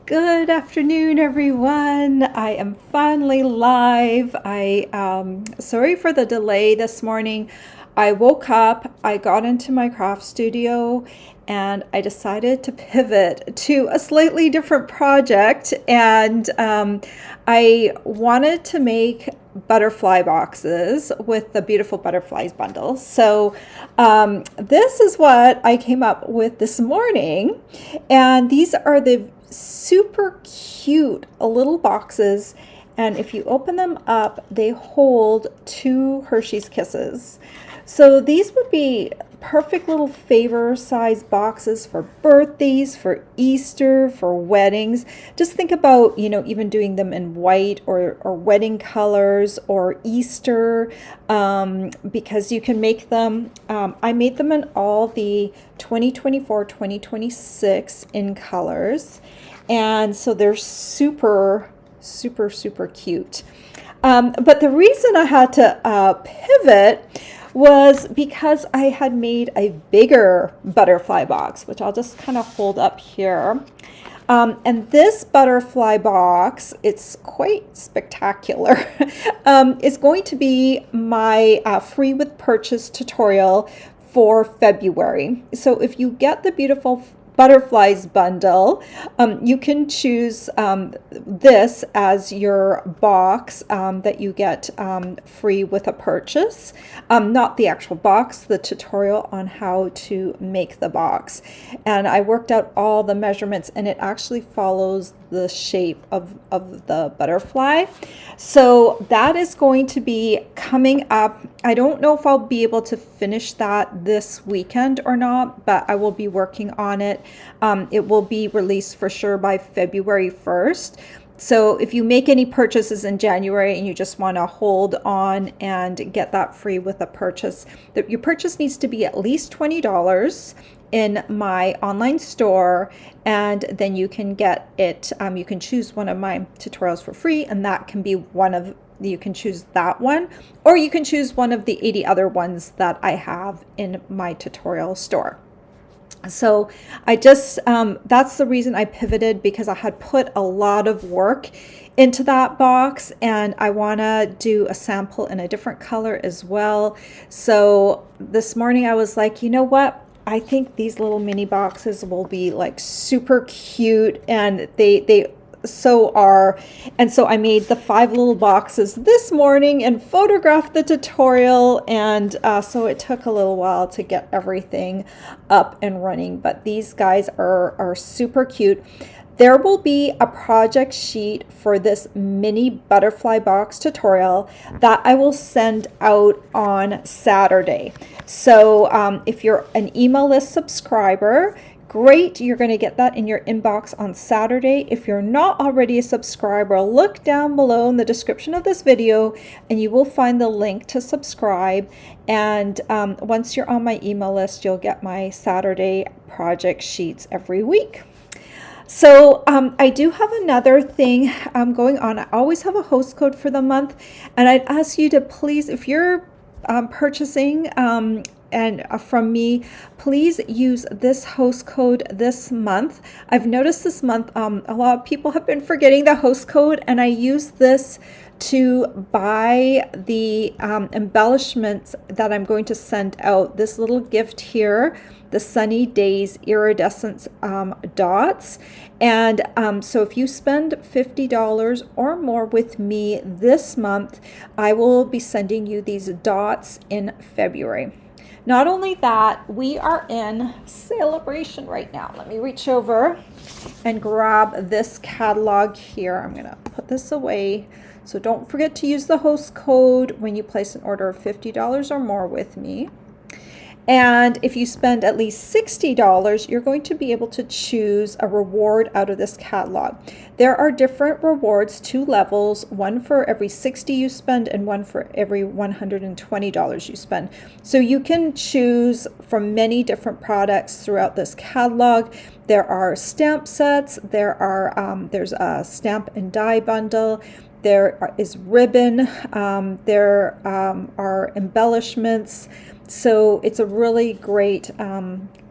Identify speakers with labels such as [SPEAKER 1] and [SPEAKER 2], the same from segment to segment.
[SPEAKER 1] Good afternoon, everyone. I am finally live. Sorry for the delay this morning. I woke up, I got into my craft studio, and I decided to pivot to a slightly different project. And I wanted to make butterfly boxes with the beautiful butterflies bundle. So this is what I came up with this morning. And these are the super cute little boxes, and if you open them up, they hold 2 Hershey's Kisses. So these would be perfect little favor size boxes for birthdays, for Easter, for weddings. Just think about, even doing them in white or wedding colors or Easter, because you can make them. I made them in all the 2024, 2026 in colors. And so they're super, super, super cute. But the reason I had to pivot was because I had made a bigger butterfly box, which I'll just kind of hold up here. And this butterfly box, it's quite spectacular. It's going to be my free with purchase tutorial for February. So if you get the beautiful butterflies bundle, you can choose this as your box that you get free with a purchase. Not the actual box, the tutorial on how to make the box. And I worked out all the measurements, and it actually follows the shape of the butterfly. So that is going to be coming up. I don't know if I'll be able to finish that this weekend or not, but I will be working on it. It will be released for sure by February 1st. So if you make any purchases in January and you just want to hold on and get that free with a purchase, your purchase needs to be at least $20 in my online store, and then you can get it. You can choose one of my tutorials for free, and that can be you can choose that one, or you can choose one of the 80 other ones that I have in my tutorial store. So I just, that's the reason I pivoted, because I had put a lot of work into that box, and I want to do a sample in a different color as well. So this morning I was like, you know what? I think these little mini boxes will be like super cute, and they so are. And so I made the 5 little boxes this morning and photographed the tutorial, and so it took a little while to get everything up and running, but these guys are super cute. There will be a project sheet for this mini butterfly box tutorial that I will send out on Saturday. So if you're an email list subscriber, great, you're going to get that in your inbox on Saturday. If you're not already a subscriber, look down below in the description of this video and you will find the link to subscribe. And once you're on my email list, you'll get my Saturday project sheets every week. So I do have another thing going on. I always have a host code for the month, and I'd ask you to please, if you're purchasing and from me, please use this host code this month. I've noticed this month a lot of people have been forgetting the host code, and I use this to buy the embellishments that I'm going to send out. This little gift here, the Sunny Days iridescent dots. And so if you spend $50 or more with me this month, I will be sending you these dots in February. Not only that, we are in celebration right now. Let me reach over and grab this catalog here. I'm going to put this away. So don't forget to use the host code when you place an order of $50 or more with me. And if you spend at least $60, you're going to be able to choose a reward out of this catalog. There are different rewards, 2 levels, one for every $60 you spend and one for every $120 you spend. So you can choose from many different products throughout this catalog. There are stamp sets, there's a stamp and die bundle, there is ribbon, there are embellishments. So it's a really great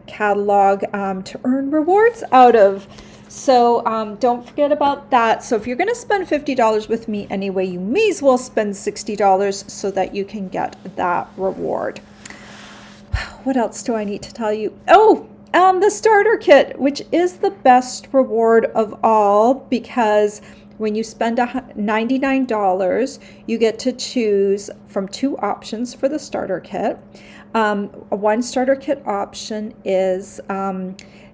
[SPEAKER 1] catalog to earn rewards out of. So don't forget about that. So if you're going to spend $50 with me anyway, you may as well spend $60 so that you can get that reward. What else do I need to tell you? Oh, the starter kit, which is the best reward of all, because when you spend $99, you get to choose from 2 options for the starter kit. One starter kit option is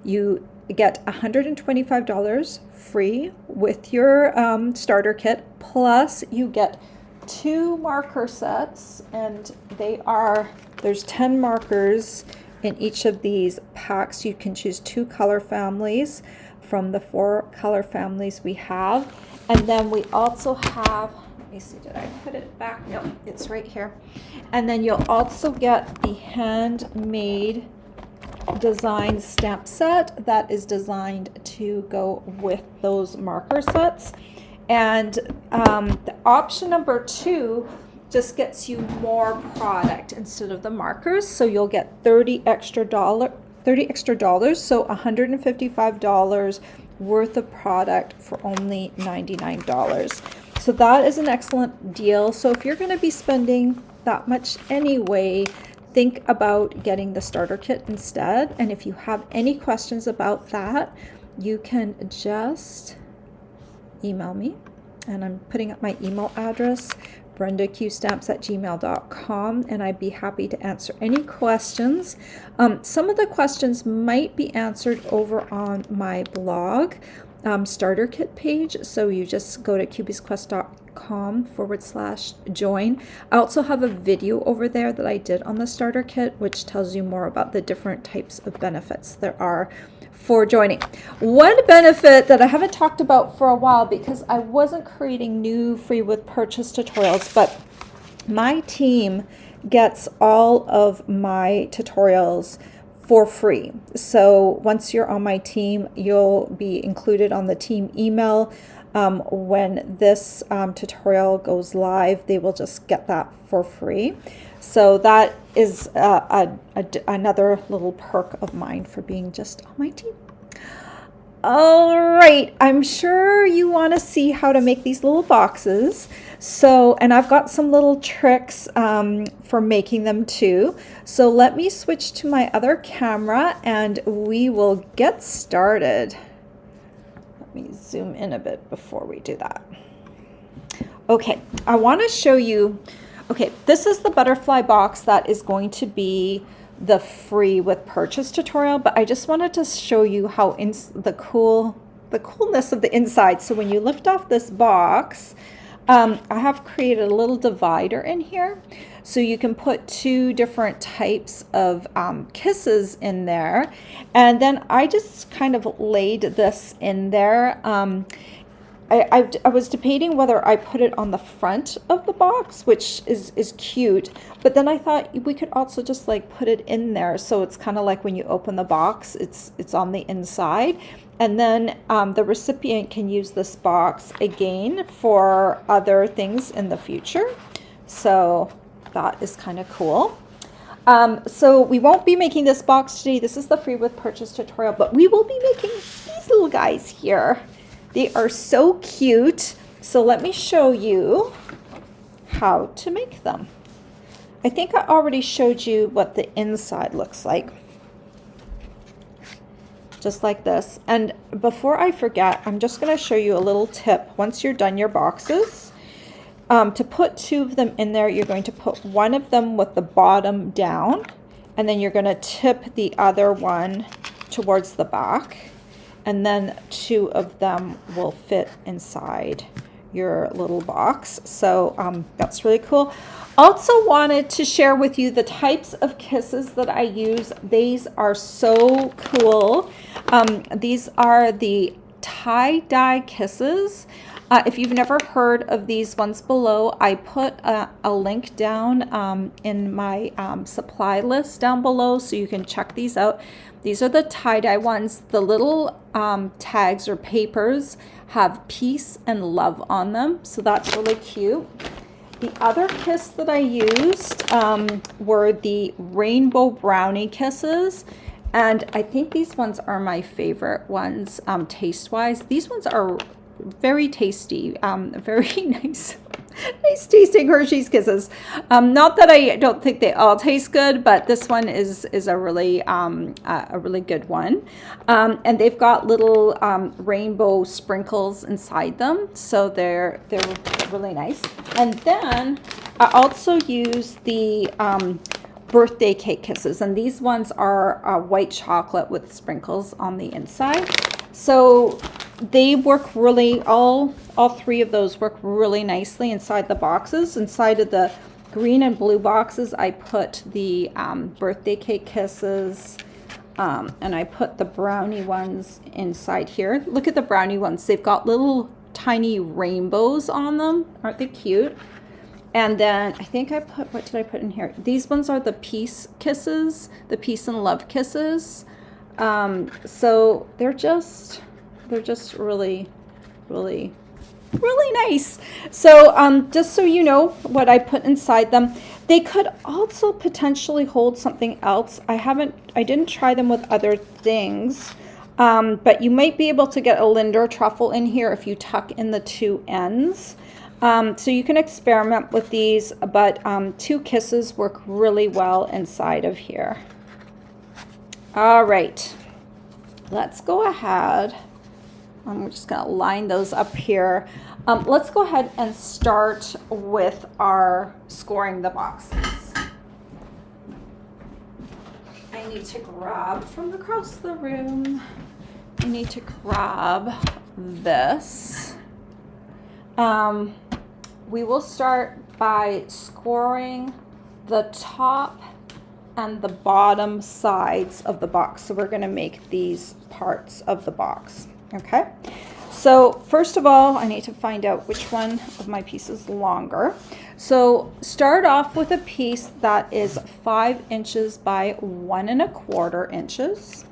[SPEAKER 1] you get $125 free with your starter kit, plus you get 2 marker sets, and there's 10 markers in each of these packs. You can choose 2 color families from the 4 color families we have. And then we also have, let me see, did I put it back? No, it's right here. And then you'll also get the handmade design stamp set that is designed to go with those marker sets. And the option number 2 just gets you more product instead of the markers, so you'll get $30 extra, so $155 worth of product for only $99. So that is an excellent deal. So if you're going to be spending that much anyway, think about getting the starter kit instead. And if you have any questions about that, you can just email me, and I'm putting up my email address, brendaqstamps@gmail.com, and I'd be happy to answer any questions. Some of the questions might be answered over on my blog starter kit page, so you just go to cubiesquest.com/join. I also have a video over there that I did on the starter kit, which tells you more about the different types of benefits there are for joining. One benefit that I haven't talked about for a while, because I wasn't creating new free with purchase tutorials, but my team gets all of my tutorials for free. So once you're on my team, you'll be included on the team email. When this tutorial goes live, they will just get that for free. So that is another little perk of mine for being just on my team. All right, I'm sure you want to see how to make these little boxes. So, and I've got some little tricks for making them too. So let me switch to my other camera and we will get started. Let me zoom in a bit before we do that. Okay, I want to show you, okay, this is the butterfly box that is going to be the free with purchase tutorial, but I just wanted to show you how the coolness of the inside. So when you lift off this box, I have created a little divider in here, so you can put 2 different types of kisses in there, and then I just kind of laid this in there. I was debating whether I put it on the front of the box, which is cute, but then I thought we could also just like put it in there, so it's kind of like when you open the box, it's on the inside, and then the recipient can use this box again for other things in the future. So that is kind of cool. So we won't be making this box today. This is the free with purchase tutorial, but we will be making these little guys here. They are so cute. So let me show you how to make them. I think I already showed you what the inside looks like. Just like this. And before I forget, I'm just going to show you a little tip. Once you're done your boxes, to put 2 of them in there, you're going to put one of them with the bottom down, and then you're going to tip the other one towards the back. And then 2 of them will fit inside your little box. So that's really cool. Also wanted to share with you the types of kisses that I use. These are so cool. These are the tie-dye kisses. If you've never heard of these ones below, I put a link down in my supply list down below, so you can check these out. These are the tie-dye ones. The little tags or papers have peace and love on them, so that's really cute. The other kiss that I used were the rainbow brownie kisses, And I think these ones are my favorite ones, taste-wise. These ones are very tasty, very nice. Nice tasting Hershey's Kisses. Not that I don't think they all taste good, but this one is a really good one. And they've got little rainbow sprinkles inside them, so they're really nice. And then I also use the birthday cake kisses, and these ones are white chocolate with sprinkles on the inside. So they work really, all three of those work really nicely inside the boxes. Inside of the green and blue boxes, I put the birthday cake kisses, and I put the brownie ones inside here. Look at the brownie ones. They've got little tiny rainbows on them. Aren't they cute? And then I think I put, what did I put in here? These ones are the peace kisses, the peace and love kisses. So they're just really, really, really nice. So just so you know what I put inside them, they could also potentially hold something else. I didn't try them with other things, but you might be able to get a Lindor truffle in here if you tuck in the two ends. So you can experiment with these, but two kisses work really well inside of here. All right, let's go ahead. I'm just going to line those up here. Let's go ahead and start with our scoring the boxes. I need to grab from across the room. I need to grab this. We will start by scoring the top and the bottom sides of the box. So we're going to make these parts of the box. Okay, so first of all, I need to find out which one of my pieces is longer. So start off with a piece that is 5 inches by 1 1/4 inches.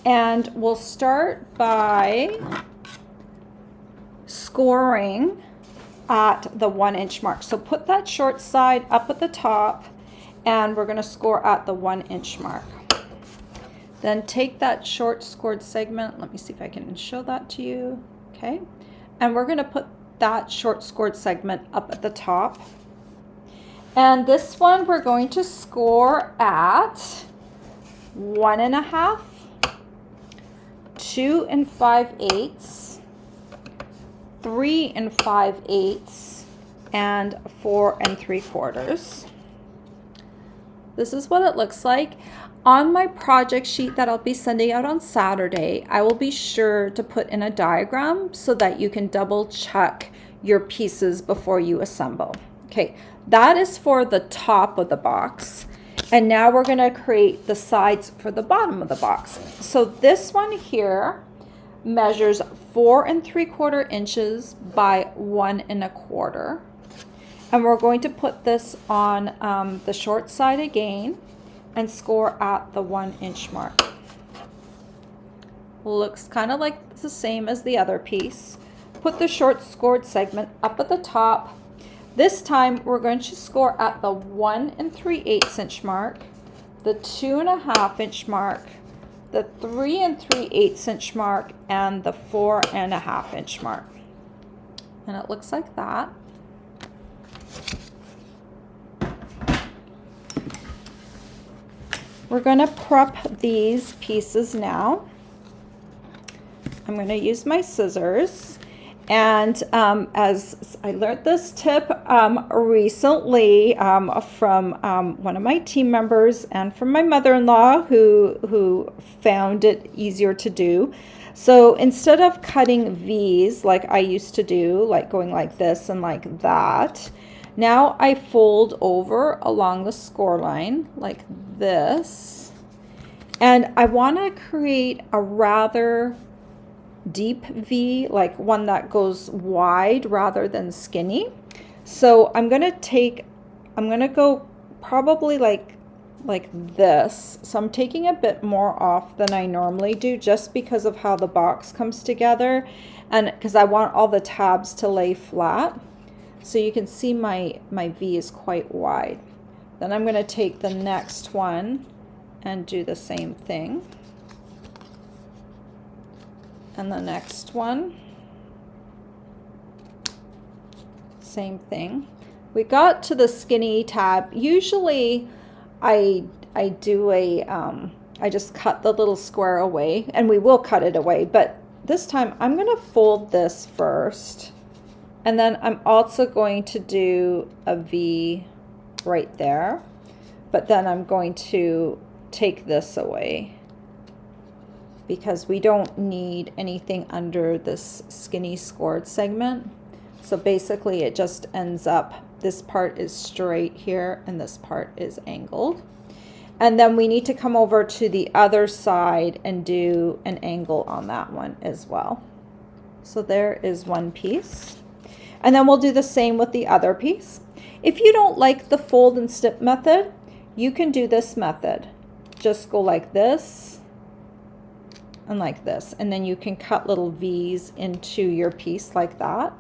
[SPEAKER 1] And we'll start by scoring at the 1 inch mark. So put that short side up at the top, and we're going to score at the 1 inch mark. Then take that short scored segment. Let me see if I can show that to you. Okay. And we're going to put that short scored segment up at the top. And this one we're going to score at 1 1/2, 2 5/8, 3 5/8, and 4 3/4. This is what it looks like. On my project sheet that I'll be sending out on Saturday, I will be sure to put in a diagram so that you can double check your pieces before you assemble. Okay, that is for the top of the box. And now we're going to create the sides for the bottom of the box. So this one here measures 4 3/4 inches by 1 1/4. And we're going to put this on the short side again and score at the 1 inch mark. Looks kind of like the same as the other piece. Put the short scored segment up at the top. This time we're going to score at the 1 3/8 inch mark, the 2 1/2 inch mark, the 3 3/8 inch mark, and the 4 1/2 inch mark. And it looks like that. We're going to prep these pieces now. I'm going to use my scissors. And as I learned this tip recently from one of my team members and from my mother-in-law who found it easier to do. So instead of cutting V's like I used to do, like going like this and like that, now I fold over along the score line like this, and I want to create a rather deep V, like one that goes wide rather than skinny. So I'm going to go probably like this. So I'm taking a bit more off than I normally do just because of how the box comes together and because I want all the tabs to lay flat. So you can see my V is quite wide. Then I'm going to take the next one and do the same thing. And the next one, same thing. We got to the skinny tab. Usually I do a, I just cut the little square away, and we will cut it away, but this time I'm gonna fold this first, and then I'm also going to do a V right there, but then I'm going to take this away because we don't need anything under this skinny scored segment. So basically it just ends up, this part is straight here and this part is angled. And then we need to come over to the other side and do an angle on that one as well. So there is one piece. And then we'll do the same with the other piece. If you don't like the fold and snip method, you can do this method. Just go like this and like this, and then you can cut little V's into your piece like that.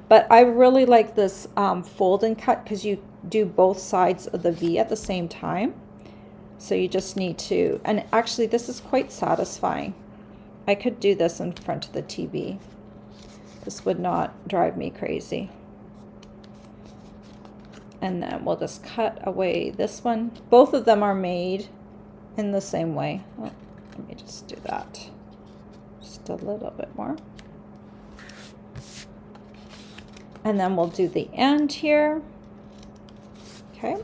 [SPEAKER 1] But I really like this fold and cut because you do both sides of the V at the same time. So you just need to, and actually this is quite satisfying. I could do this in front of the TV. This would not drive me crazy. And then we'll just cut away this one. Both of them are made in the same way. Oh, let me just do that. Just a little bit more. And then we'll do the end here. Okay.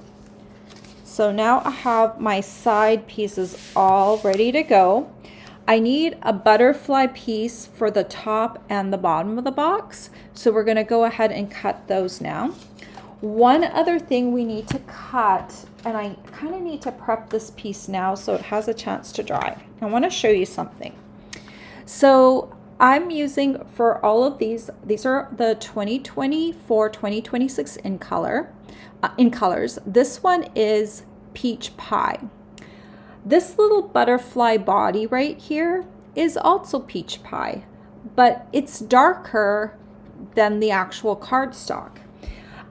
[SPEAKER 1] So now I have my side pieces all ready to go. I need a butterfly piece for the top and the bottom of the box. So we're going to go ahead and cut those now. One other thing we need to cut, and I kind of need to prep this piece now so it has a chance to dry. I want to show you something. So I'm using for all of these are the 2024-2026 in colors. This one is Peach Pie. This little butterfly body right here is also Peach Pie, but it's darker than the actual cardstock.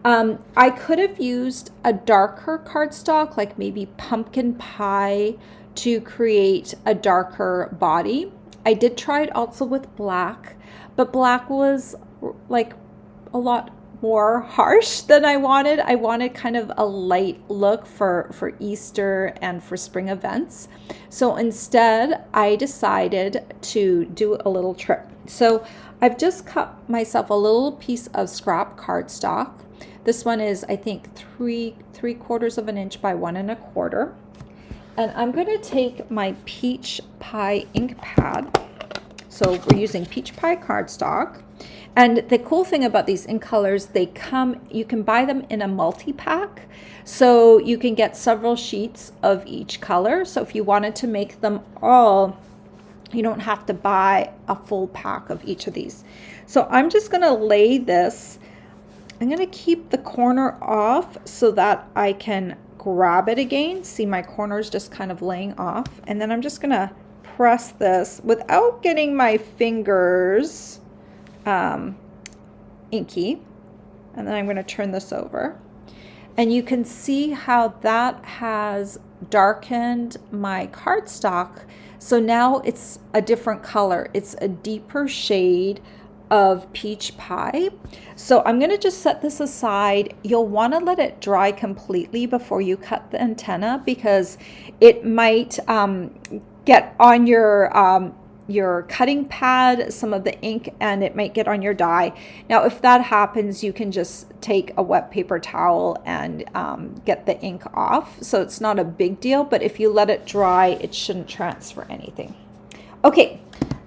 [SPEAKER 1] I could have used a darker cardstock, like maybe pumpkin pie, to create a darker body. I did try it also with black, but black was like a lot more harsh than I wanted. I wanted kind of a light look for Easter and for spring events. So instead, I decided to do a little trick. So I've just cut myself a little piece of scrap cardstock. This one is, I think, 3/4 of an inch by 1 1/4. And I'm going to take my Peach Pie ink pad. So we're using Peach Pie cardstock. And the cool thing about these ink colors, you can buy them in a multi-pack. So you can get several sheets of each color. So if you wanted to make them all, you don't have to buy a full pack of each of these. So I'm just going to lay this. I'm going to keep the corner off so that I can grab it again. See, my corner is just kind of laying off. And then I'm just going to press this without getting my fingers inky. And then I'm going to turn this over. And you can see how that has darkened my cardstock. So now it's a different color. It's a deeper shade of Peach Pie. So I'm going to just set this aside. You'll want to let it dry completely before you cut the antenna, because it might get on your cutting pad, some of the ink, and it might get on your die. Now, if that happens, you can just take a wet paper towel and get the ink off. So it's not a big deal, but if you let it dry, it shouldn't transfer anything. Okay.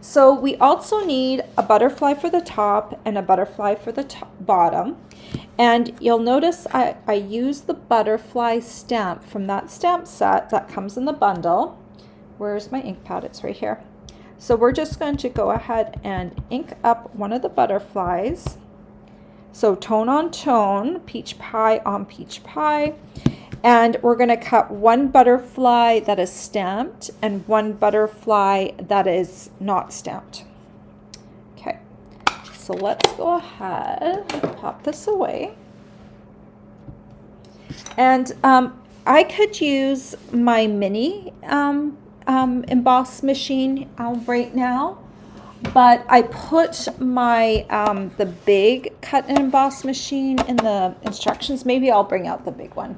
[SPEAKER 1] So we also need a butterfly for the top and a butterfly for the bottom. And you'll notice I use the butterfly stamp from that stamp set that comes in the bundle. Where's my ink pad? It's right here. So we're just going to go ahead and ink up one of the butterflies. So tone on tone, Peach Pie on Peach Pie. And we're going to cut one butterfly that is stamped and one butterfly that is not stamped. Okay, so let's go ahead and pop this away. And I could use my mini emboss machine right now, but I put my the big cut and emboss machine in the instructions. Maybe I'll bring out the big one.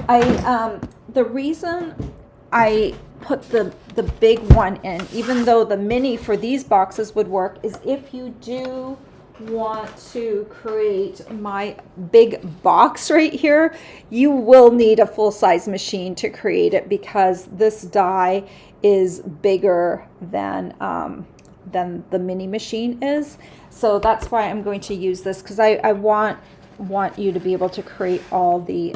[SPEAKER 1] The reason I put the big one in, even though the mini for these boxes would work, is if you do want to create my big box right here, you will need a full-size machine to create it, because this die is bigger than the mini machine is. So that's why I'm going to use this, because I want you to be able to create all the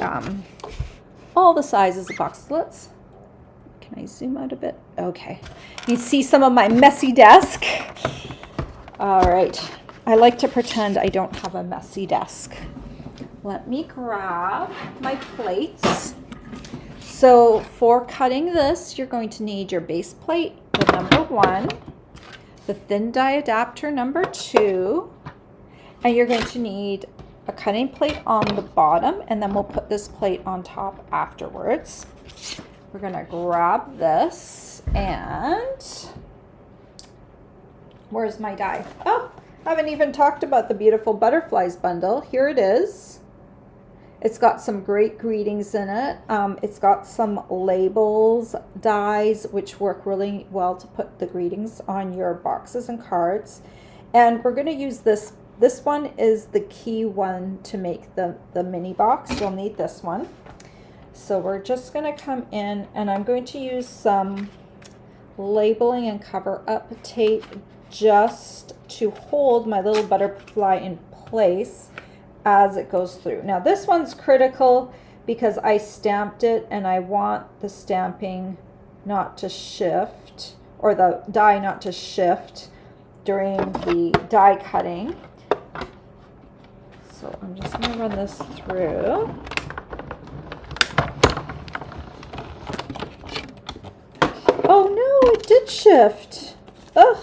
[SPEAKER 1] sizes of boxes. Can I zoom out a bit? Okay. You see some of my messy desk. All right. I like to pretend I don't have a messy desk. Let me grab my plates. So for cutting this, you're going to need your base plate, the number 1, the thin die adapter number 2, and you're going to need a cutting plate on the bottom, and then we'll put this plate on top afterwards. We're going to grab this, and where's my die? Oh, I haven't even talked about the beautiful butterflies bundle. Here it is. It's got some great greetings in it. It's got some labels, dies, which work really well to put the greetings on your boxes and cards. And we're going to use this. This one is the key one to make the mini box. You'll need this one. So we're just going to come in, and I'm going to use some labeling and cover up tape just to hold my little butterfly in place as it goes through. Now this one's critical because I stamped it, and I want the stamping not to shift, or the die not to shift during the die cutting. So I'm just going to run this through. Oh no, it did shift. Ugh.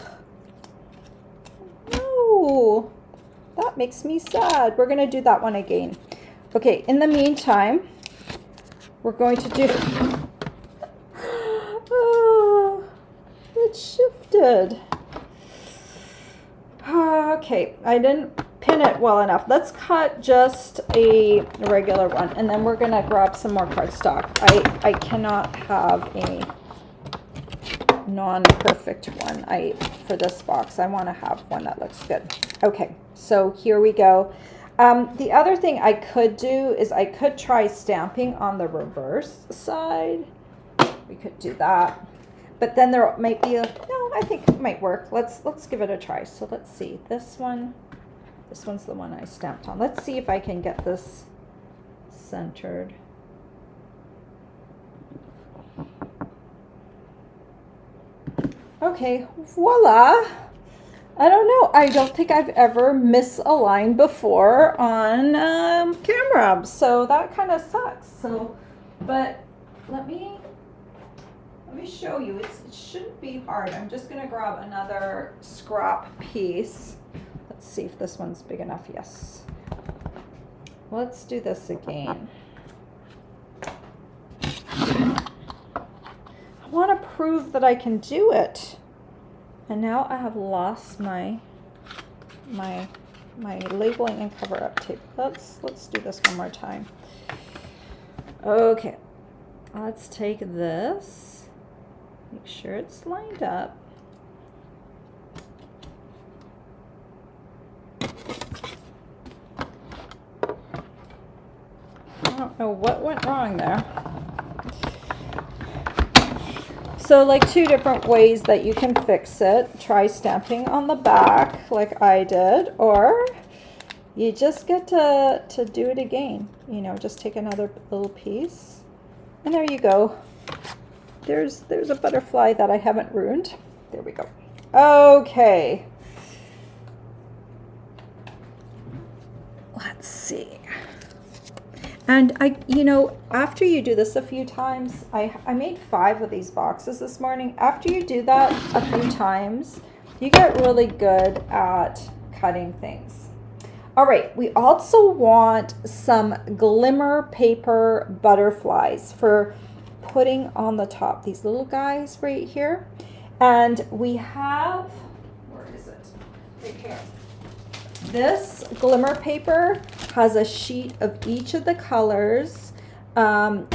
[SPEAKER 1] No. That makes me sad. We're going to do that one again. Okay, in the meantime, we're going to do... Oh, it shifted. Okay, I didn't pin it well enough. Let's cut just a regular one, and then we're going to grab some more cardstock. I cannot have a non-perfect one for this box. I want to have one that looks good. Okay, so here we go. The other thing I could do is I could try stamping on the reverse side. We could do that, but then there might be no, I think it might work. Let's give it a try. So let's see, this one's the one I stamped on. Let's see if I can get this centered. Okay, voila. I don't know. I don't think I've ever misaligned before on camera, so that kind of sucks. So, but let me show you. It shouldn't be hard. I'm just going to grab another scrap piece. Let's see if this one's big enough. Yes. Let's do this again. I want to prove that I can do it. And now I have lost my labeling and cover up tape. Let's do this one more time. Okay. Let's take this. Make sure it's lined up. I don't know what went wrong there. So like 2 different ways that you can fix it. Try stamping on the back like I did, or you just get to do it again. You know, just take another little piece, and there you go. There's a butterfly that I haven't ruined. There we go. Okay. Let's see. And after you do this a few times, I made 5 of these boxes this morning. After you do that a few times, you get really good at cutting things. All right, we also want some glimmer paper butterflies for putting on the top, these little guys right here. And we have, where is it? Right here. This glimmer paper has a sheet of each of the colors in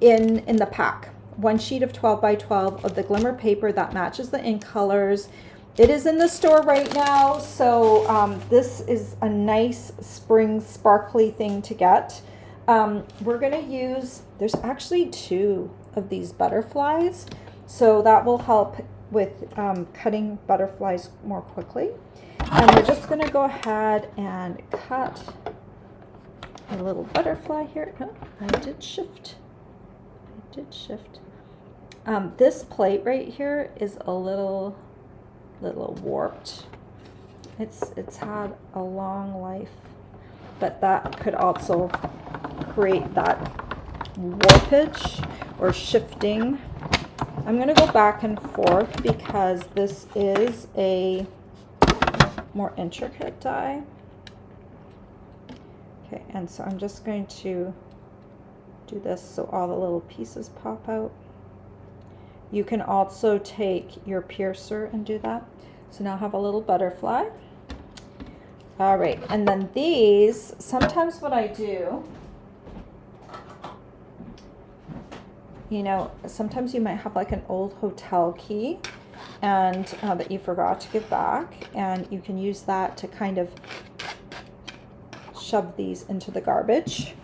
[SPEAKER 1] the pack. One sheet of 12 by 12 of the glimmer paper that matches the ink colors. It is in the store right now, so this is a nice spring sparkly thing to get. We're gonna use, there's actually 2 of these butterflies, so that will help with cutting butterflies more quickly. And we're just gonna go ahead and cut a little butterfly here. Oh, I did shift. This plate right here is a little warped. It's had a long life, but that could also create that warpage or shifting. I'm going to go back and forth because this is a more intricate die. Okay, and so I'm just going to do this so all the little pieces pop out. You can also take your piercer and do that. So now I have a little butterfly. All right, and then these, sometimes what I do, you know, sometimes you might have like an old hotel key and that you forgot to give back, and you can use that to kind of shove these into the garbage,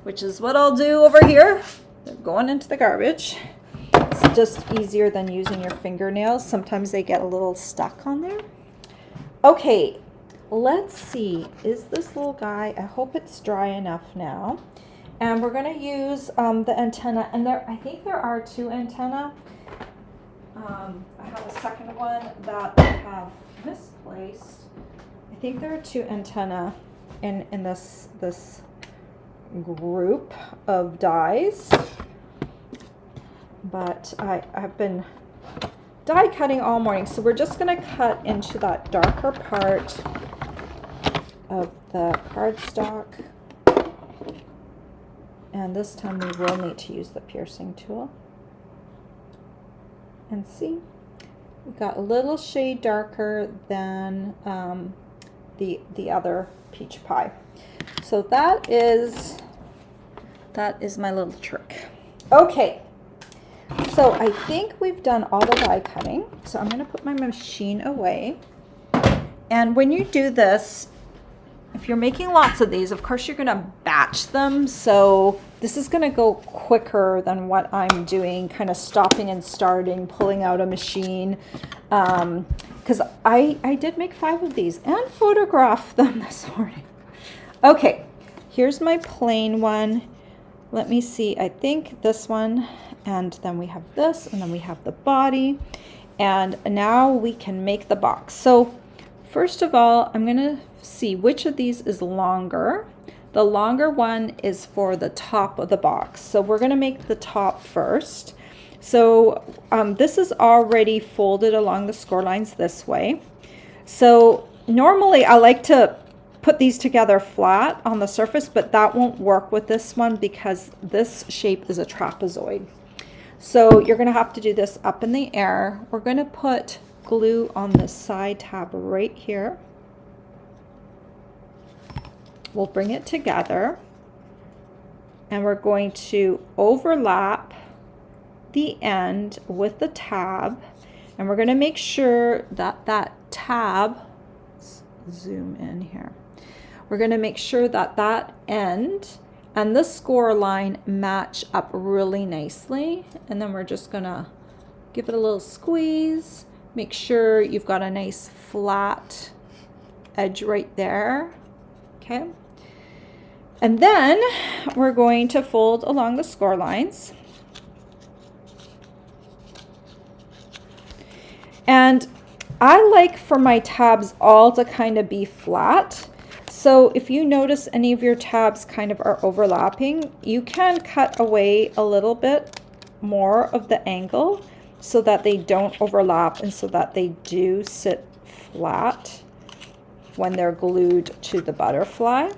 [SPEAKER 1] which is what I'll do over here. They're going into the garbage. It's just easier than using your fingernails. Sometimes they get a little stuck on there. Okay, let's see. Is this little guy, I hope it's dry enough now. And we're going to use the antenna, and I think there are 2 antenna. I have a second one that I have misplaced. I think there are 2 antenna in this group of dies. But I've been die cutting all morning, so we're just going to cut into that darker part of the cardstock. And this time we will need to use the piercing tool. And see, we got a little shade darker than the other peach pie. So that is my little trick. Okay, so I think we've done all the die cutting. So I'm going to put my machine away. And when you do this, if you're making lots of these, of course you're going to batch them. So this is going to go quicker than what I'm doing, kind of stopping and starting, pulling out a machine. Because I did make 5 of these and photograph them this morning. Okay, here's my plain one. Let me see, I think this one, and then we have this, and then we have the body. And now we can make the box. So first of all, I'm going to see which of these is longer. The longer one is for the top of the box. So we're going to make the top first. So this is already folded along the score lines this way. So normally I like to put these together flat on the surface, but that won't work with this one because this shape is a trapezoid. So you're going to have to do this up in the air. We're going to put glue on the side tab right here. We'll bring it together and we're going to overlap the end with the tab, and we're going to make sure that that tab, let's zoom in here, we're going to make sure that that end and the score line match up really nicely, and then we're just going to give it a little squeeze. Make sure you've got a nice flat edge right there. Okay. And then we're going to fold along the score lines. And I like for my tabs all to kind of be flat. So if you notice any of your tabs kind of are overlapping, you can cut away a little bit more of the angle so that they don't overlap and so that they do sit flat. when they're glued to the butterfly.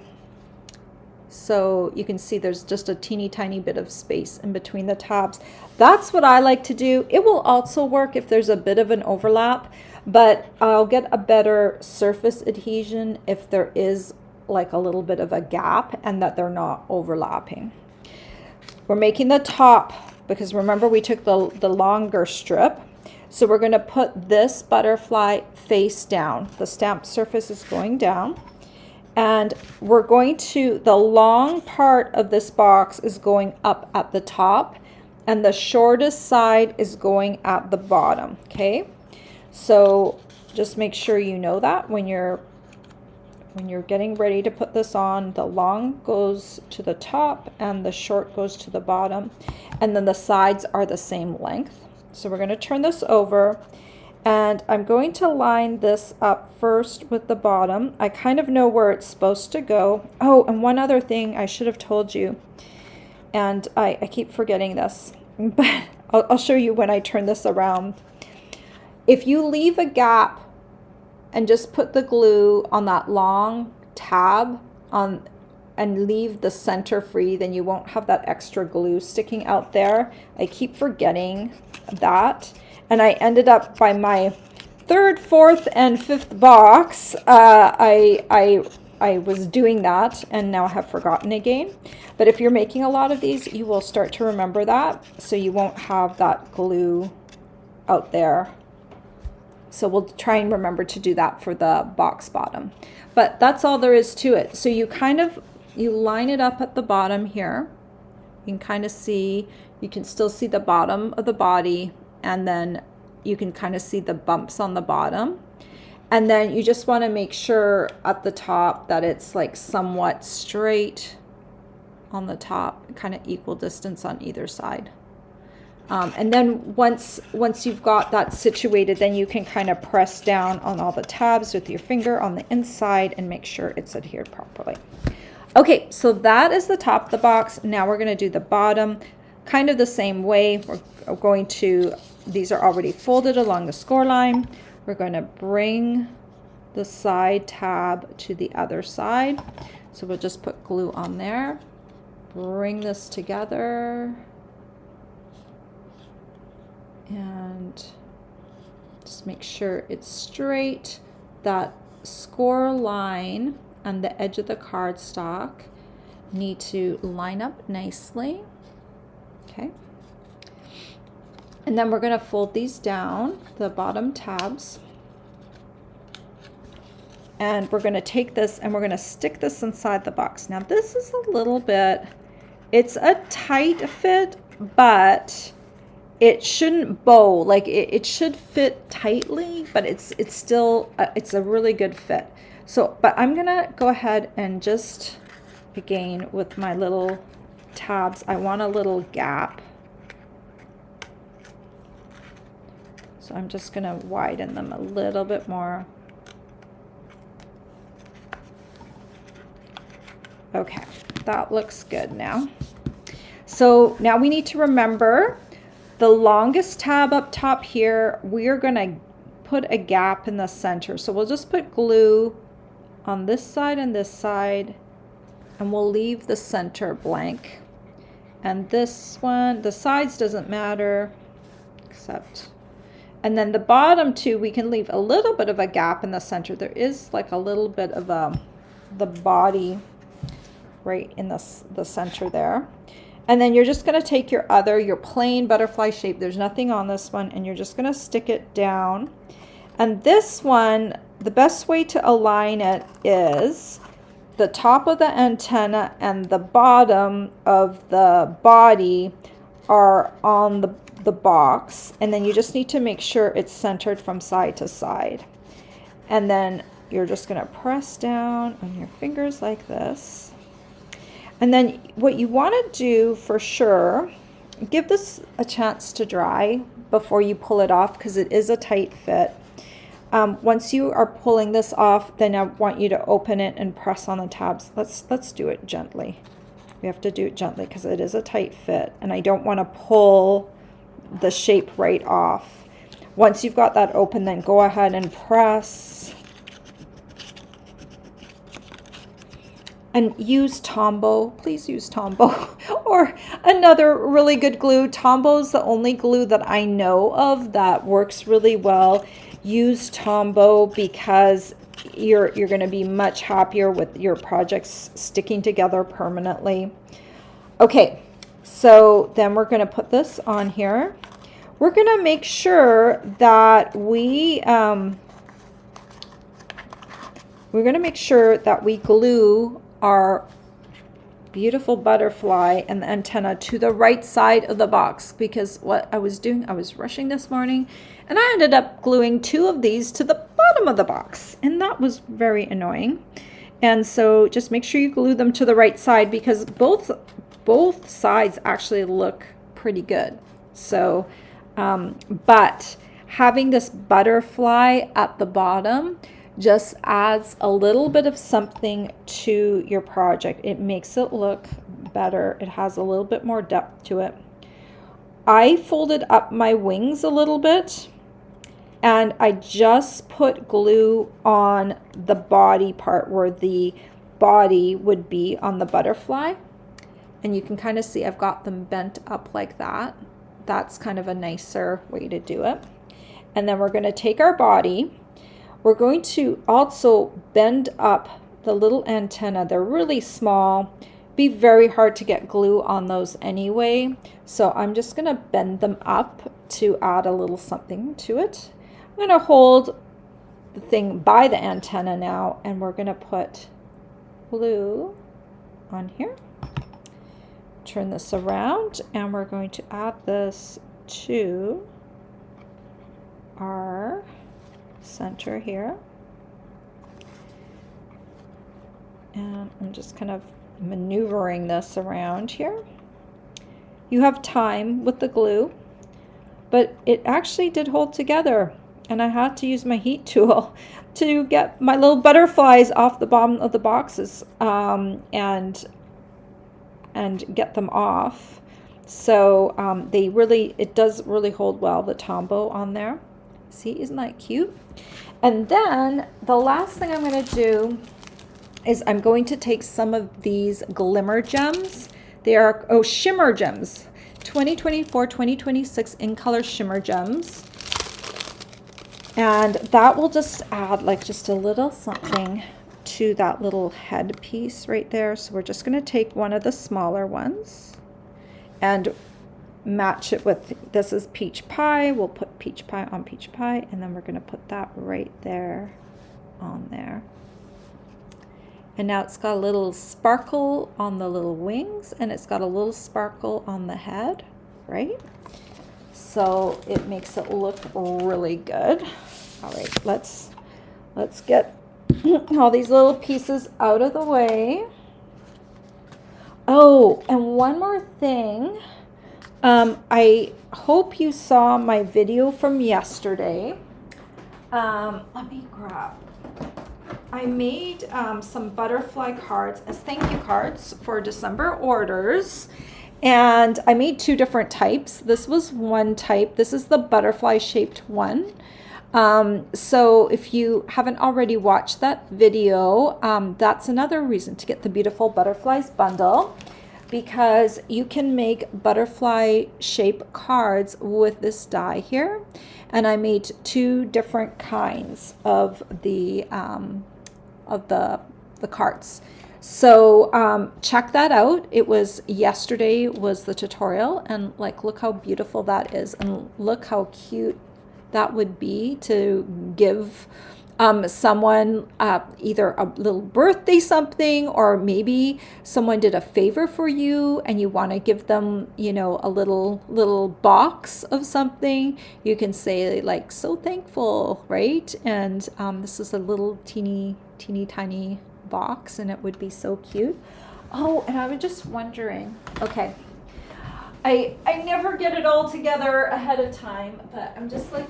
[SPEAKER 1] So you can see there's just a teeny tiny bit of space in between the tabs. That's what I like to do. It will also work if there's a bit of an overlap, but I'll get a better surface adhesion if there is like a little bit of a gap and that they're not overlapping. We're making the top because remember we took the longer strip. So we're going to put this butterfly face down. The stamped surface is going down. And we're going to, the long part of this box is going up at the top and the shortest side is going at the bottom, okay? So just make sure you know that when you're getting ready to put this on, the long goes to the top and the short goes to the bottom, and then the sides are the same length. So we're going to turn this over. And I'm going to line this up first with the bottom. I kind of know where it's supposed to go. Oh, and one other thing I should have told you, and I keep forgetting this, but I'll show you when I turn this around. If you leave a gap and just put the glue on that long tab on and leave the center free, then you won't have that extra glue sticking out there. I keep forgetting that. And I ended up by my third, fourth, and fifth box, I was doing that, and now I have forgotten again. But if you're making a lot of these, you will start to remember that, so you won't have that glue out there. So we'll try and remember to do that for the box bottom. But that's all there is to it. So you line it up at the bottom here. You can kind of see, you can still see the bottom of the body, and then you can kind of see the bumps on the bottom. And then you just want to make sure at the top that it's like somewhat straight on the top, kind of equal distance on either side. And then once you've got that situated, then you can kind of press down on all the tabs with your finger on the inside and make sure it's adhered properly. Okay, so that is the top of the box. Now we're going to do the bottom kind of the same way. We're going to, these are already folded along the score line. We're going to bring the side tab to the other side. So we'll just put glue on there, bring this together, and just make sure it's straight. That score line and the edge of the cardstock need to line up nicely. Okay. And then we're going to fold these down, the bottom tabs. And we're going to take this and we're going to stick this inside the box. Now this is a little bit, it's a tight fit, but it shouldn't bow. Like it should fit tightly, but it's still, it's a really good fit. So, but I'm going to go ahead and just, again, with my little tabs, I want a little gap. So I'm just going to widen them a little bit more. Okay, that looks good now. So now we need to remember the longest tab up top here, we're going to put a gap in the center. So we'll just put glue on this side and this side, and we'll leave the center blank. And this one, the sides doesn't matter, except, and then the bottom two, we can leave a little bit of a gap in the center. There is like a little bit of the body right in the center there. And then you're just going to take your plain butterfly shape. There's nothing on this one, and you're just going to stick it down. And this one, the best way to align it is the top of the antenna and the bottom of the body are on the box, and then you just need to make sure it's centered from side to side. And then you're just going to press down on your fingers like this. And then what you want to do for sure, give this a chance to dry before you pull it off, because it is a tight fit. Once you are pulling this off, then I want you to open it and press on the tabs. Let's do it gently. We have to do it gently because it is a tight fit, and I don't want to pull the shape right off. Once you've got that open, then go ahead and press And use Tombow. Please use Tombow or another really good glue. Tombow's the only glue that I know of that works really well. Use Tombow because you're going to be much happier with your projects sticking together permanently. Okay, so then we're going to put this on here. We're going to make sure that we're going to make sure that we glue our beautiful butterfly and the antenna to the right side of the box, because what I was doing, I was rushing this morning and I ended up gluing 2 of these to the bottom of the box, and that was very annoying. And so just make sure you glue them to the right side, because both sides actually look pretty good. So but having this butterfly at the bottom just adds a little bit of something to your project. It makes it look better. It has a little bit more depth to it. I folded up my wings a little bit, and I just put glue on the body part where the body would be on the butterfly. And you can kind of see I've got them bent up like that. That's kind of a nicer way to do it. And then we're going to take our body. We're going to also bend up the little antenna. They're really small. Be very hard to get glue on those anyway. So I'm just going to bend them up to add a little something to it. I'm going to hold the thing by the antenna now, and we're going to put glue on here. Turn this around, and we're going to add this to our center here. And I'm just kind of maneuvering this around here. You have time with the glue, but it actually did hold together, and I had to use my heat tool to get my little butterflies off the bottom of the boxes and get them off. So it does really hold well, the Tombow on there. See, isn't that cute? And then the last thing I'm going to do is I'm going to take some of these glimmer gems. They are shimmer gems, 2024-2026 in color shimmer gems, and that will just add like just a little something to that little head piece right there. So we're just going to take one of the smaller ones and match it with, this is peach pie. We'll put peach pie on peach pie, and then we're going to put that right there on there. And now it's got a little sparkle on the little wings, and it's got a little sparkle on the head, right? So it makes it look really good. All right, let's get all these little pieces out of the way. Oh, and one more thing. I hope you saw my video from yesterday. Let me grab. I made some butterfly cards as thank you cards for December orders. And I made 2 different types. This was one type. This is the butterfly shaped one. So if you haven't already watched that video, that's another reason to get the Beautiful Butterflies bundle, because you can make butterfly shape cards with this die here. And I made 2 different kinds of the cards. So check that out. It was yesterday was the tutorial, and like look how beautiful that is, and look how cute that would be to give someone either a little birthday something, or maybe someone did a favor for you and you want to give them, you know, a little box of something. You can say like, so thankful, right? And this is a little teeny tiny box, and it would be so cute. Oh, and I was just wondering, okay, I never get it all together ahead of time, but I'm just like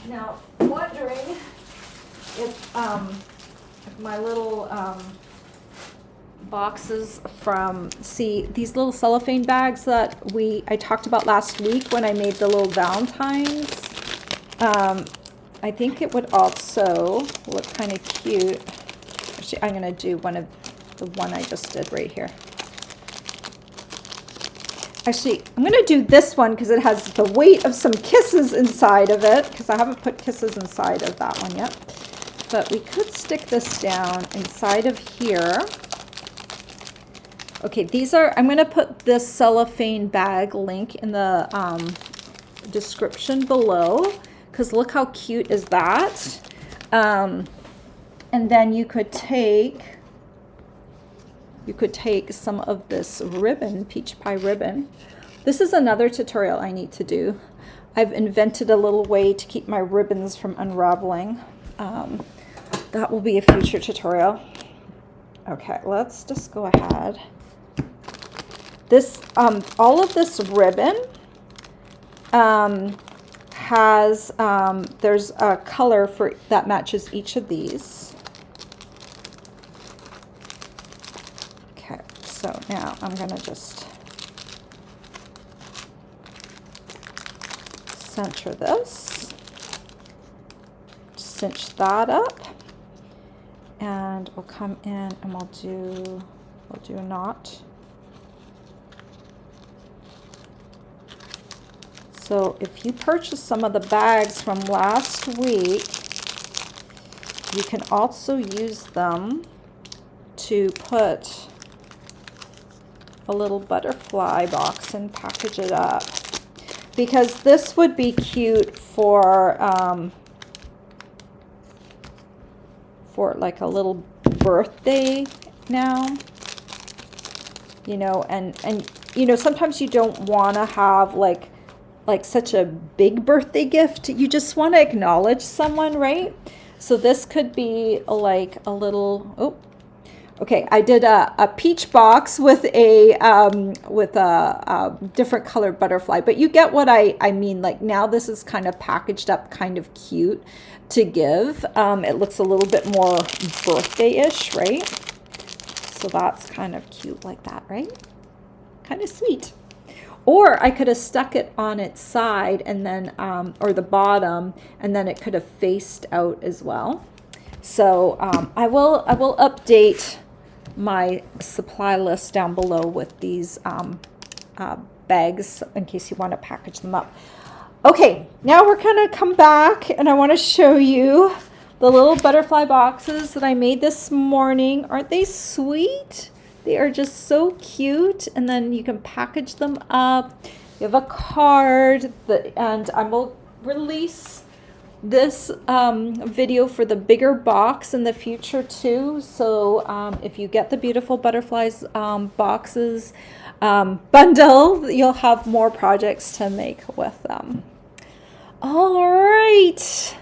[SPEAKER 1] now wondering if my little boxes from, see these little cellophane bags that I talked about last week when I made the little Valentines. I think it would also look kind of cute. Actually, I'm going to do one of the one I just did right here. Actually, I'm going to do this one because it has the weight of some kisses inside of it, because I haven't put kisses inside of that one yet. But we could stick this down inside of here. Okay, these are, I'm going to put this cellophane bag link in the description below, because look how cute is that. And then you could take some of this ribbon, peach pie ribbon. This is another tutorial I need to do. I've invented a little way to keep my ribbons from unraveling. That will be a future tutorial. Okay, let's just go ahead. This, all of this ribbon has, there's a color for that matches each of these. Okay, so now I'm gonna just center this, cinch that up, and we'll come in and we'll do a knot. So if you purchased some of the bags from last week, you can also use them to put a little butterfly box and package it up. Because this would be cute for like a little birthday now. You know, and you know, sometimes you don't want to have like such a big birthday gift. You just want to acknowledge someone, right? So this could be like a little, oh, okay, I did a peach box with a different colored butterfly, but you get what I mean. Like now this is kind of packaged up, kind of cute to give. It looks a little bit more birthday-ish, right? So that's kind of cute like that, right? Kind of sweet. Or I could have stuck it on its side and then, or the bottom, and then it could have faced out as well. So I will update my supply list down below with these bags in case you want to package them up. Okay, now we're going to come back and I want to show you the little butterfly boxes that I made this morning. Aren't they sweet? They are just so cute, and then you can package them up. You have a card, and I will release this video for the bigger box in the future too. So if you get the Beautiful Butterflies boxes bundle, you'll have more projects to make with them. All right.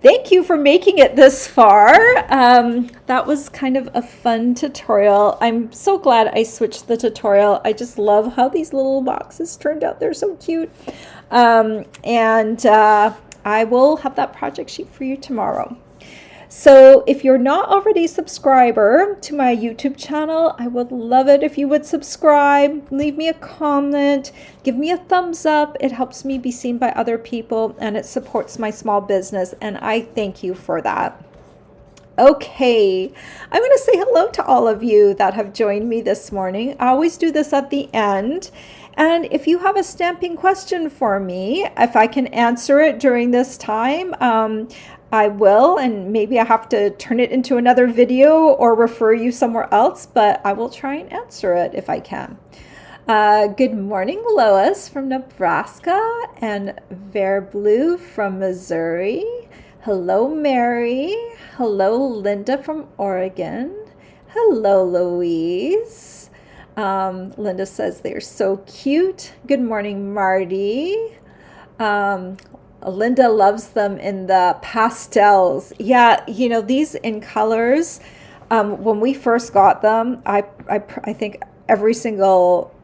[SPEAKER 1] Thank you for making it this far. That was kind of a fun tutorial. I'm so glad I switched the tutorial. I just love how these little boxes turned out. They're so cute. I will have that project sheet for you tomorrow. So if you're not already a subscriber to my YouTube channel, I would love it if you would subscribe, leave me a comment, give me a thumbs up. It helps me be seen by other people and it supports my small business, and I thank you for that. Okay, I'm going to say hello to all of you that have joined me this morning. I always do this at the end. And if you have a stamping question for me, if I can answer it during this time, I will, and maybe I have to turn it into another video or refer you somewhere else, but I will try and answer it if I can. Good morning, Lois from Nebraska, and Ver Blue from Missouri. Hello, Mary. Hello, Linda from Oregon. Hello, Louise. Linda says they're so cute. Good morning, Marty. Linda loves them in the pastels. Yeah, you know, these in colors, when we first got them, I think every single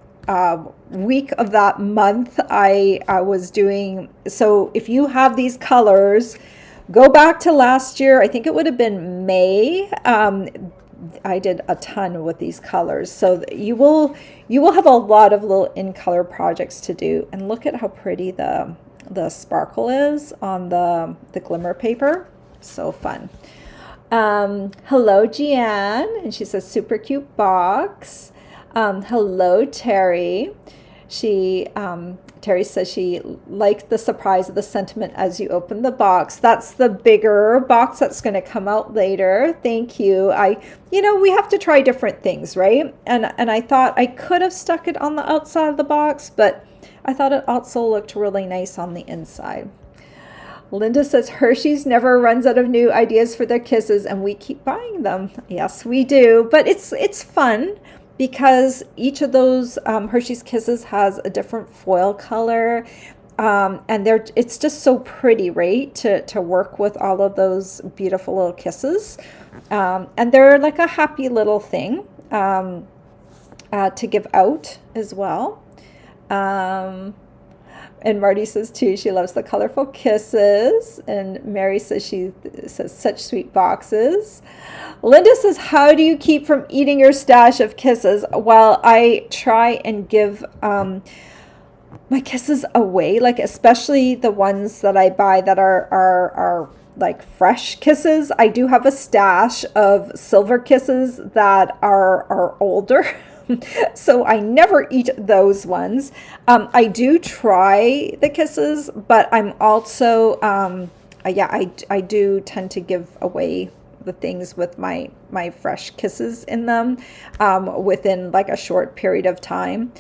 [SPEAKER 1] week of that month I was doing. So if you have these colors, go back to last year. I think it would have been May. I did a ton with these colors. So you will have a lot of little in color projects to do. And look at how pretty the sparkle is on the glimmer paper. So fun. Hello, Jeanne. And she says, super cute box. Hello, Terry. Terry says she liked the surprise of the sentiment as you open the box. That's the bigger box that's going to come out later. Thank you. We have to try different things, right? And I thought I could have stuck it on the outside of the box, but I thought it also looked really nice on the inside. Linda says Hershey's never runs out of new ideas for their kisses, and we keep buying them. Yes, we do. But it's fun because each of those Hershey's Kisses has a different foil color, and it's just so pretty, right? To work with all of those beautiful little kisses, and they're like a happy little thing to give out as well. And Marty says too, she loves the colorful kisses. And Mary says she says such sweet boxes. Linda says, how do you keep from eating your stash of kisses? Well, I try and give my kisses away, like especially the ones that I buy that are like fresh kisses. I do have a stash of silver kisses that are older. So I never eat those ones. I do try the kisses, but I'm also, I do tend to give away the things with my fresh kisses in them within like a short period of time.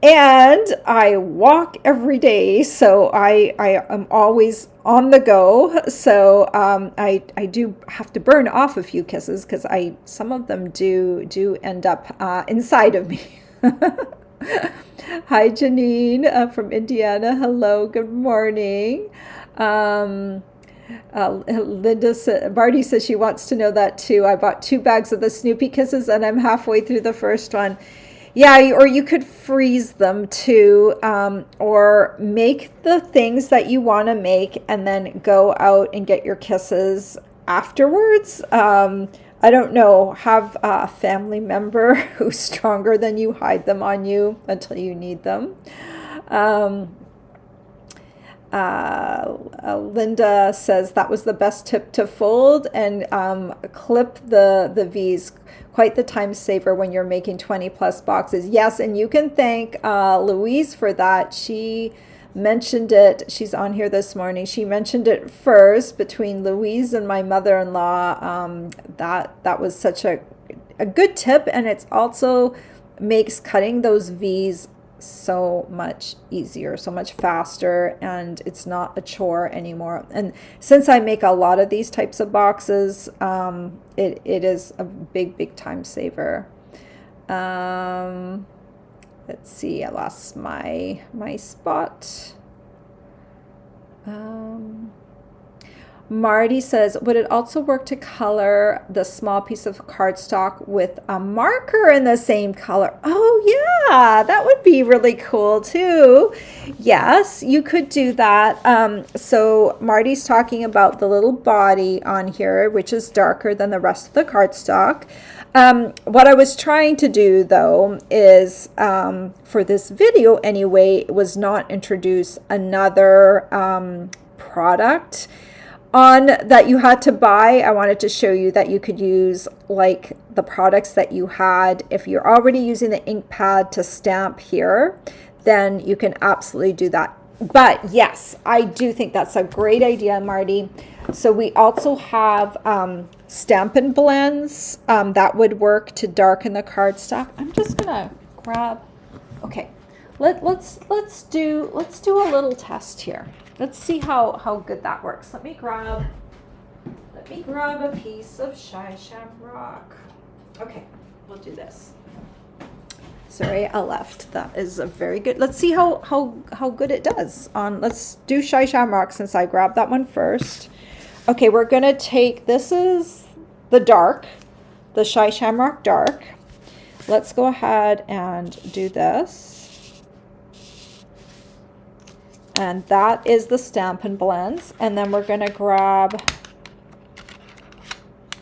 [SPEAKER 1] And I walk every day, so I am always on the go. So I do have to burn off a few kisses because some of them do end up inside of me. Hi, Janine from Indiana. Hello, good morning. Marty says she wants to know that too. I bought 2 bags of the Snoopy Kisses and I'm halfway through the first one. Yeah, or you could freeze them too, or make the things that you want to make and then go out and get your kisses afterwards. I don't know, have a family member who's stronger than you hide them on you until you need them. Linda says that was the best tip to fold and clip the V's. Quite the time saver when you're making 20 plus boxes. Yes, and you can thank Louise for that. She mentioned it. She's on here this morning. She mentioned it first between Louise and my mother-in-law. That was such a good tip, and it's also makes cutting those V's so much easier, so much faster, and it's not a chore anymore. And since I make a lot of these types of boxes, it is a big time saver. Let's see, I lost my spot. Marty says, would it also work to color the small piece of cardstock with a marker in the same color? Oh yeah, that would be really cool too. Yes, you could do that. So Marty's talking about the little body on here, which is darker than the rest of the cardstock. What I was trying to do though is, for this video anyway, was not introduce another product on that you had to buy. I wanted to show you that you could use like the products that you had. If you're already using the ink pad to stamp here, then you can absolutely do that. But yes, I do think that's a great idea, Marty. So we also have Stampin' Blends that would work to darken the cardstock. I'm just gonna grab. Okay, let's do a little test here. Let's see how good that works. Let me grab a piece of Shy Shamrock. Okay, we'll do this. Sorry, I left. That is a very good. Let's see how good it does. Let's do Shy Shamrock since I grabbed that one first. Okay, we're gonna take, this is the dark, the Shy Shamrock dark. Let's go ahead and do this. And that is the Stampin' Blends. And then we're gonna grab,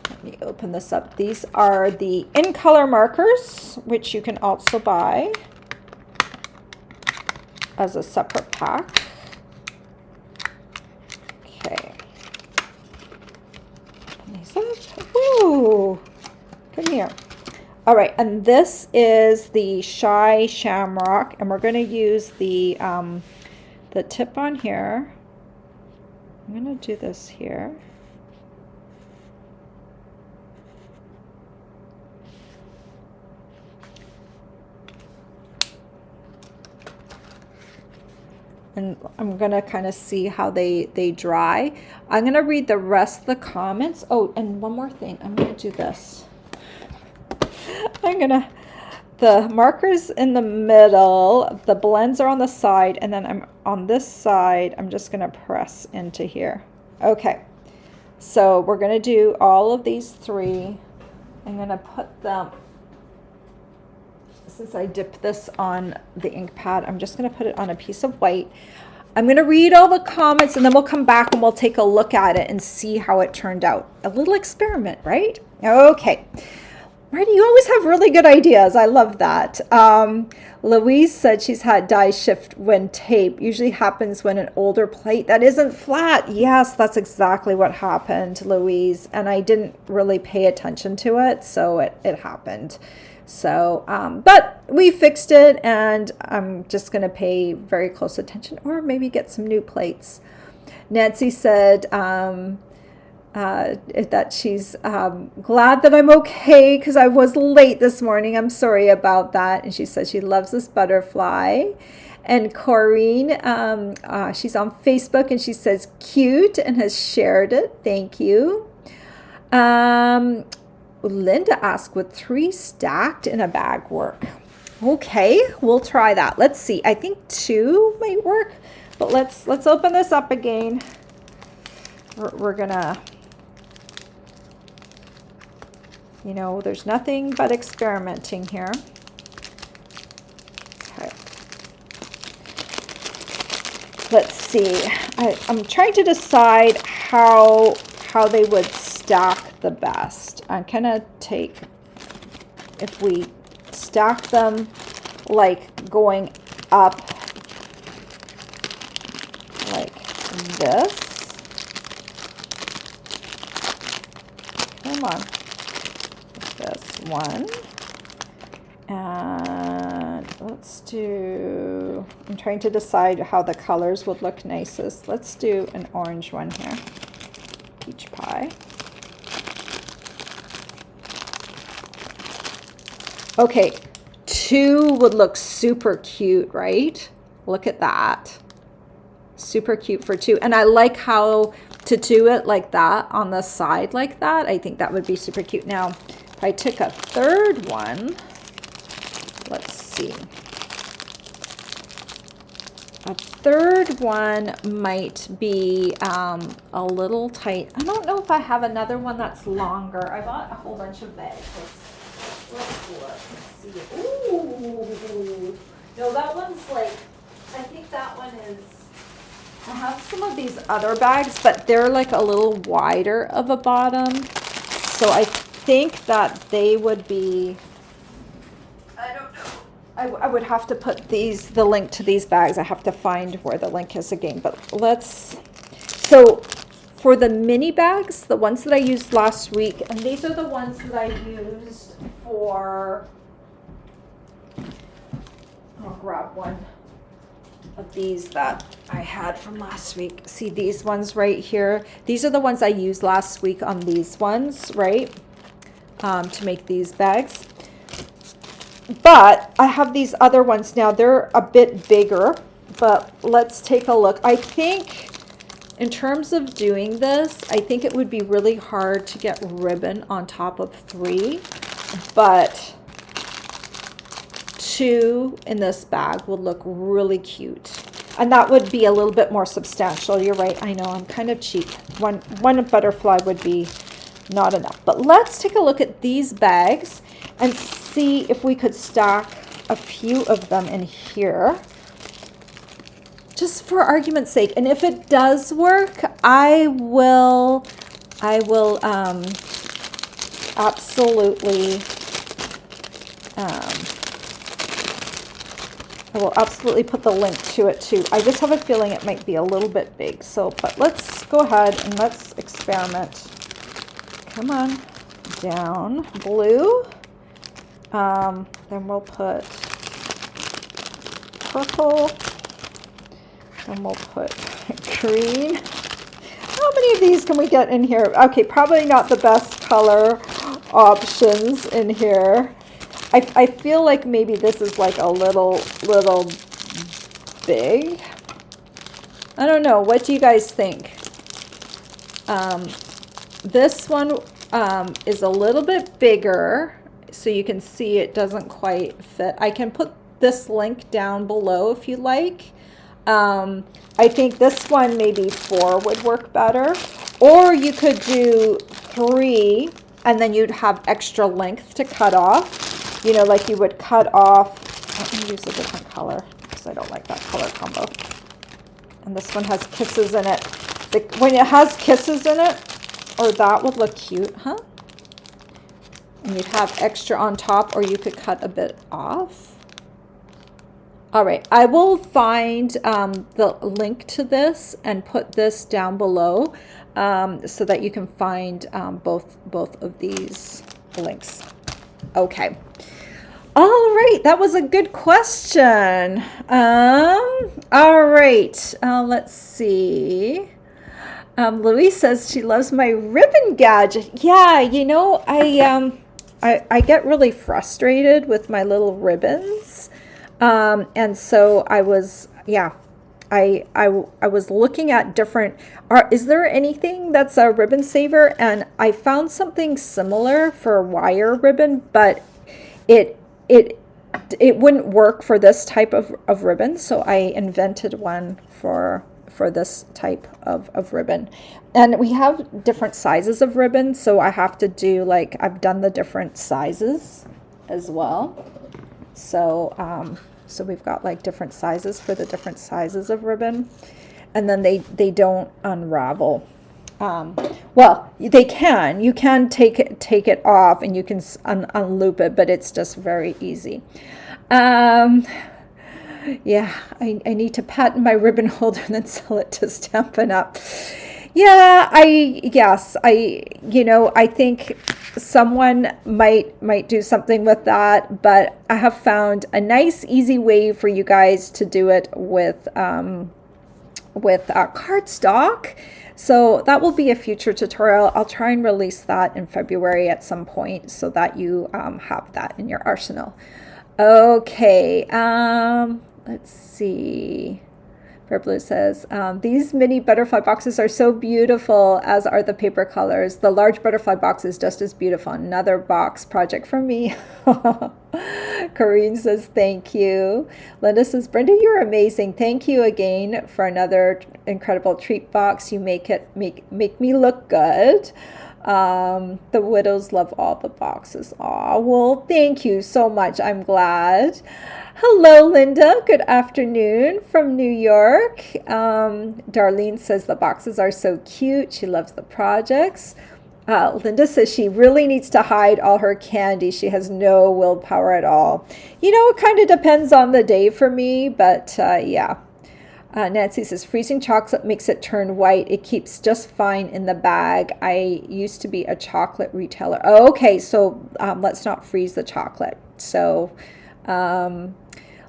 [SPEAKER 1] let me open this up. These are the in color markers, which you can also buy as a separate pack. Okay. Is that? Woo! Come here. All right, and this is the Shy Shamrock, and we're going to use the tip on here. I'm going to do this here. And I'm going to kind of see how they dry. I'm going to read the rest of the comments. Oh, and one more thing. I'm going to do this. The marker's in the middle, the blends are on the side, and then I'm on this side, I'm just going to press into here. Okay, so we're going to do all of these three. I'm going to put them, since I dipped this on the ink pad, I'm just going to put it on a piece of white. I'm going to read all the comments, and then we'll come back and we'll take a look at it and see how it turned out. A little experiment, right? Okay. Marty, you always have really good ideas. I love that. Louise said she's had die shift when tape. Usually happens when an older plate that isn't flat. Yes, that's exactly what happened, Louise. And I didn't really pay attention to it, so it happened. So, but we fixed it, and I'm just going to pay very close attention, or maybe get some new plates. Nancy said that she's glad that I'm okay because I was late this morning. I'm sorry about that. And she says she loves this butterfly. And Corrine, she's on Facebook, and she says cute and has shared it. Thank you. Linda asked, would 3 stacked in a bag work? Okay, we'll try that. Let's see. I think 2 might work, but let's open this up again. We're gonna, you know, there's nothing but experimenting here. Okay. Let's see. I'm trying to decide how they would stack the best. I'm gonna take, if we stack them like going up like this. Come on. This one. And let's do, I'm trying to decide how the colors would look nicest. Let's do an orange one here. Peach pie. Okay, 2 would look super cute, right? Look at that. Super cute for 2. And I like how to do it like that on the side like that. I think that would be super cute. Now, if I took a 3rd one, let's see. A 3rd one might be a little tight. I don't know if I have another one that's longer. I bought a whole bunch of bags. Let's look and see. Ooh. No, that one's like, I think that one is, I have some of these other bags, but they're like a little wider of a bottom. So I think that they would be, I don't know. I would have to put the link to these bags. I have to find where the link is again, but so for the mini bags, the ones that I used last week, and these are the ones that I used for, I'll grab one of these that I had from last week. See these ones right here? These are the ones I used last week on these ones, right? To make these bags. But I have these other ones now. They're a bit bigger, but let's take a look. I think in terms of doing this, I think it would be really hard to get ribbon on top of 3, but 2 in this bag would look really cute. And that would be a little bit more substantial. You're right. I know I'm kind of cheap. One butterfly would be not enough. But let's take a look at these bags and see if we could stack a few of them in here, just for argument's sake. And if it does work, I will absolutely put the link to it too. I just have a feeling it might be a little bit big. So, but let's go ahead and let's experiment. come on, down, blue. Then we'll put purple. Then we'll put green. How many of these can we get in here? Okay, probably not the best color options in here. I feel like maybe this is like a little big. I don't know. What do you guys think? This one is a little bit bigger, so you can see it doesn't quite fit. I can put this link down below if you like. I think this one, maybe 4 would work better. Or you could do 3, and then you'd have extra length to cut off. You know, like you would cut off. Let me use a different color because I don't like that color combo. And this one has kisses in it. When it has kisses in it, or that would look cute, huh? And you'd have extra on top, or you could cut a bit off. All right, I will find the link to this and put this down below so that you can find both of these links. Okay. All right, that was a good question. All right, let's see. Louise says she loves my ribbon gadget. Yeah, you know, I get really frustrated with my little ribbons. And so I was, yeah, I was looking at different, is there anything that's a ribbon saver? And I found something similar for wire ribbon, but it wouldn't work for this type of ribbon. So I invented one for this type of ribbon. And we have different sizes of ribbon. So I have to do, like, I've done the different sizes as well. So, so we've got like different sizes for the different sizes of ribbon, and then they don't unravel. Well, they can. You can take it off, and you can unloop it, but it's just very easy. Yeah, I need to patent my ribbon holder and then sell it to Stampin' Up. Yeah, you know, I think someone might do something with that, but I have found a nice, easy way for you guys to do it with cardstock. So that will be a future tutorial. I'll try and release that in February at some point so that you have that in your arsenal. Okay, let's see. Fair Blue says, these mini butterfly boxes are so beautiful, as are the paper colors. The large butterfly box is just as beautiful. Another box project for me. Corinne says, thank you. Linda says, Brenda, you're amazing. Thank you again for another incredible treat box. You make me look good. The widows love all the boxes. Aw, well, thank you so much. I'm glad. Hello, Linda. Good afternoon from New York. Darlene says the boxes are so cute. She loves the projects. Linda says she really needs to hide all her candy. She has no willpower at all. You know, it kind of depends on the day for me, but yeah. Nancy says, freezing chocolate makes it turn white. It keeps just fine in the bag. I used to be a chocolate retailer. Oh, okay, so let's not freeze the chocolate. So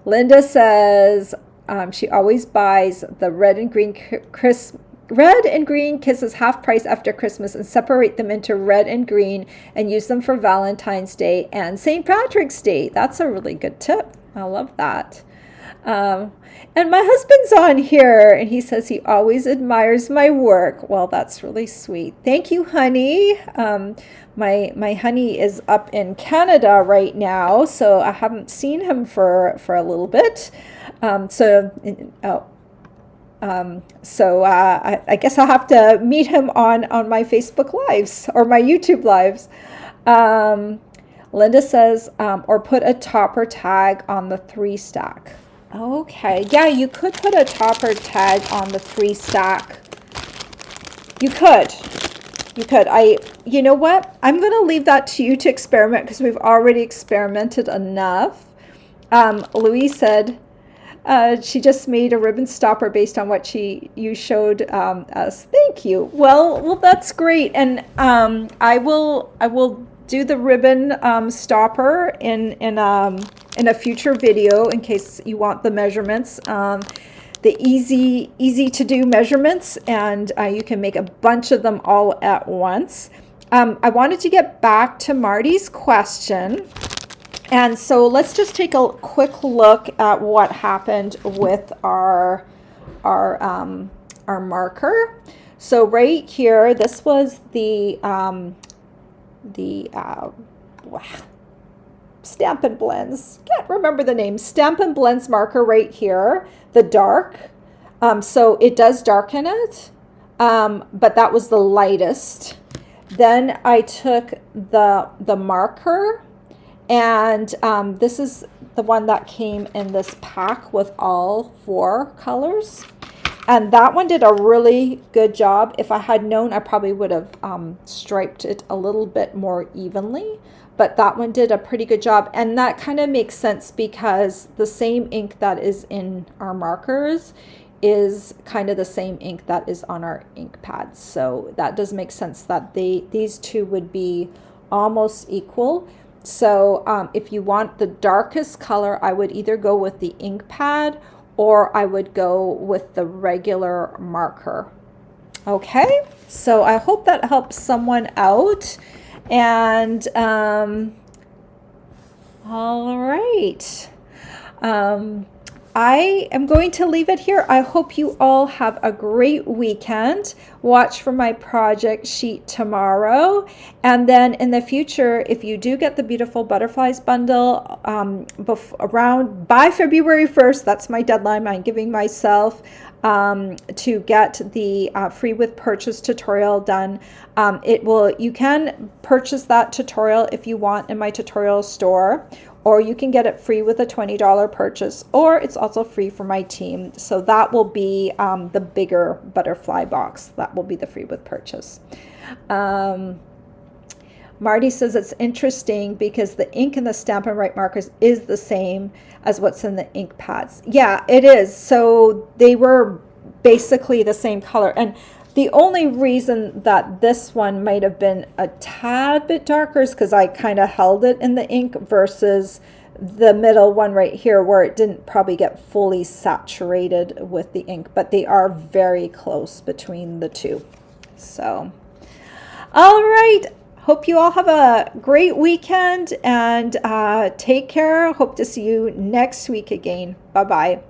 [SPEAKER 1] Linda says she always buys the red and green kisses half price after Christmas and separate them into red and green and use them for Valentine's Day and St. Patrick's Day. That's a really good tip. I love that. And my husband's on here, and he says he always admires my work. Well, that's really sweet. Thank you, honey. My honey is up in Canada right now, so I haven't seen him for a little bit. So I guess I'll have to meet him on my Facebook Lives or my YouTube Lives. Linda says, or put a topper tag on the 3 stack. Okay, yeah, you could put a topper tag on the 3 stack. You could. You know what? I'm going to leave that to you to experiment because we've already experimented enough. Louise said, She just made a ribbon stopper based on what you showed us. Thank you. Well, that's great. And I will do the ribbon stopper in a future video in case you want the measurements. The easy to do measurements, and you can make a bunch of them all at once. I wanted to get back to Marty's question. And so let's just take a quick look at what happened with our marker. So right here, this was the Stampin' Blends. Can't remember the name. Stampin' Blends marker right here, the dark. So it does darken it, but that was the lightest. Then I took the marker. And this is the one that came in this pack with all 4 colors. And that one did a really good job. If I had known, I probably would have striped it a little bit more evenly. But that one did a pretty good job. And that kind of makes sense because the same ink that is in our markers is kind of the same ink that is on our ink pads. So that does make sense that these two would be almost equal. So if you want the darkest color, I would either go with the ink pad or I would go with the regular marker. Okay, so I hope that helps someone out. And all right. I am going to leave it here. I hope you all have a great weekend. Watch for my project sheet tomorrow. And then in the future, if you do get the Beautiful Butterflies bundle by February 1st, that's my deadline I'm giving myself to get the free with purchase tutorial done. You can purchase that tutorial if you want in my tutorial store, or you can get it free with a $20 purchase, or it's also free for my team. So that will be the bigger butterfly box. That will be the free with purchase. Marty says it's interesting because the ink in the Stampin' Write markers is the same as what's in the ink pads. Yeah, it is. So they were basically the same color. And the only reason that this one might have been a tad bit darker is because I kind of held it in the ink versus the middle one right here where it didn't probably get fully saturated with the ink, but they are very close between the two. So, all right. Hope you all have a great weekend and take care. Hope to see you next week again. Bye-bye.